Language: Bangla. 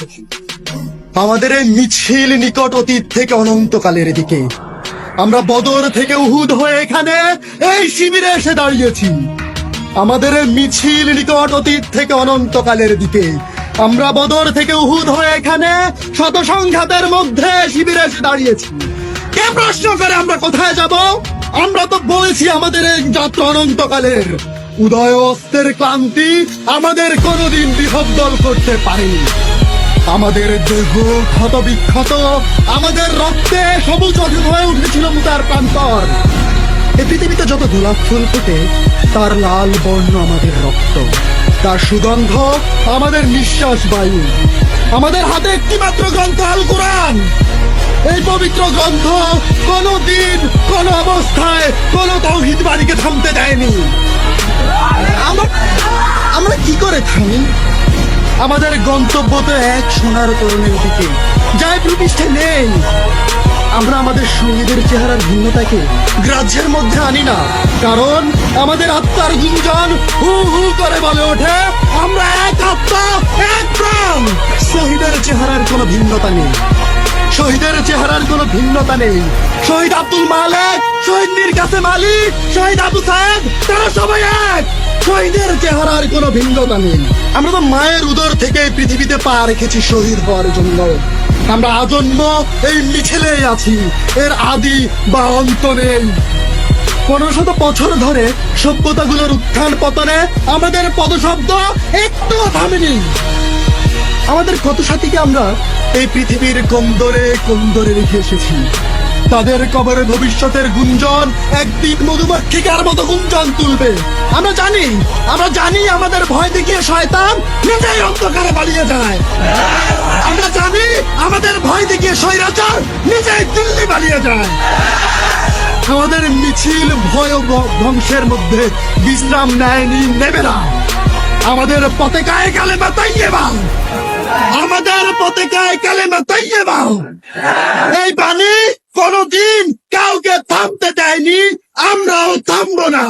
এসেছি। আমাদের এই মিছিল নিকট অতীত থেকে অনন্তকালের দিকে। আমরা বদর থেকে উহুদ হয়ে এখানে এই শিবিরে এসে দাঁড়িয়েছি। আমাদের এই মিছিল নিকট অতীত থেকে অনন্তকালের দিকে। আমরা বদর থেকে উহুদ হয়ে এখানে শত সংঘাতের মধ্যে শিবিরে এসে দাঁড়িয়েছি। কে প্রশ্ন করে আমরা কোথায় যাব? আমরা তো বলেছি আমাদের এই যাত্রা অনন্তকালের। উদয় অস্তের ক্লান্তি আমাদের কোনোদিন বিহদ্দল করতে পারেনি। আমাদের দেহ ক্ষত বিক্ষত, আমাদের রক্তে সবুজ হয়ে উঠেছিল মুতার প্রান্তর। এই পৃথিবীতে যত গোলাপ ফুল ফোটে তার লাল বর্ণ আমাদের রক্ত, তার সুগন্ধ আমাদের নিঃশ্বাস বায়ু। আমাদের হাতে একটি মাত্র গ্রন্থ আল কোরআন। এই পবিত্র গ্রন্থ কোনদিন কোন অবস্থায় কোন তাওহীদবাদীকে থামতে দেয়নি। আমরা কি করে থামি? আমাদের গন্তব্য তো এক সোনার তরুণের দিকে, যাই ভূপৃষ্ঠে নেই। আমরা আমাদের শহীদের চেহারার ভিন্নতাকে গ্রাহ্যের মধ্যে আনি না, কারণ আমাদের আত্মার গুঞ্জন হু হু করে বলে ওঠে, আমরা এক আত্মা, এক প্রাণ। শহীদের চেহারার কোনো ভিন্নতা নেই, শহীদের চেহারার কোনো ভিন্নতা নেই। শহীদ আব্দুল মালেক, শহীদ মীর কাসেম আলী, শহীদ আবু সায়েদ, তারা সবাই এক। শহীদের চেহারার কোনো ভিন্নতা নেই। আমরা তো মায়ের উদর থেকে পৃথিবীতে পা রেখেছি শহীদ হওয়ার জন্য। আমরা আজন্ম এই মিছিলেই আছি, এর আদি বা অন্ত নেই। 1500 বছর ধরে সভ্যতাগুলোর উত্থান পতনে আমাদের পদশব্দ একটু থামেনি। আমাদের কত সাথীকে আমরা এই পৃথিবীর কোন্দরে কোন্দরে রেখে এসেছি। তাদের কবরে ভবিষ্যতের গুঞ্জন একদিন মধুমাক্ষিকার মতো গুঞ্জন তুলবে। আমরা জানি আমাদের ভয় দেখিয়ে শয়তান নিজেই অন্ধকারে পালিয়ে যায়। আমরা জানি আমাদের ভয় দেখিয়ে স্বৈরাচার নিজেই দিল্লি পালিয়ে যায়। আমাদের মিছিল ভয় ও ধ্বংসের মধ্যে বিশ্রাম নেয়নি, নেবে না। আমাদের পতাকায় কালেমা তাইয়্যিবা, আমাদের পতাকায় কালেমা তাইয়্যিবা। এই বাণী কোনদিন কাউকে থামতে দেয়নি, আমরাও থামবো না।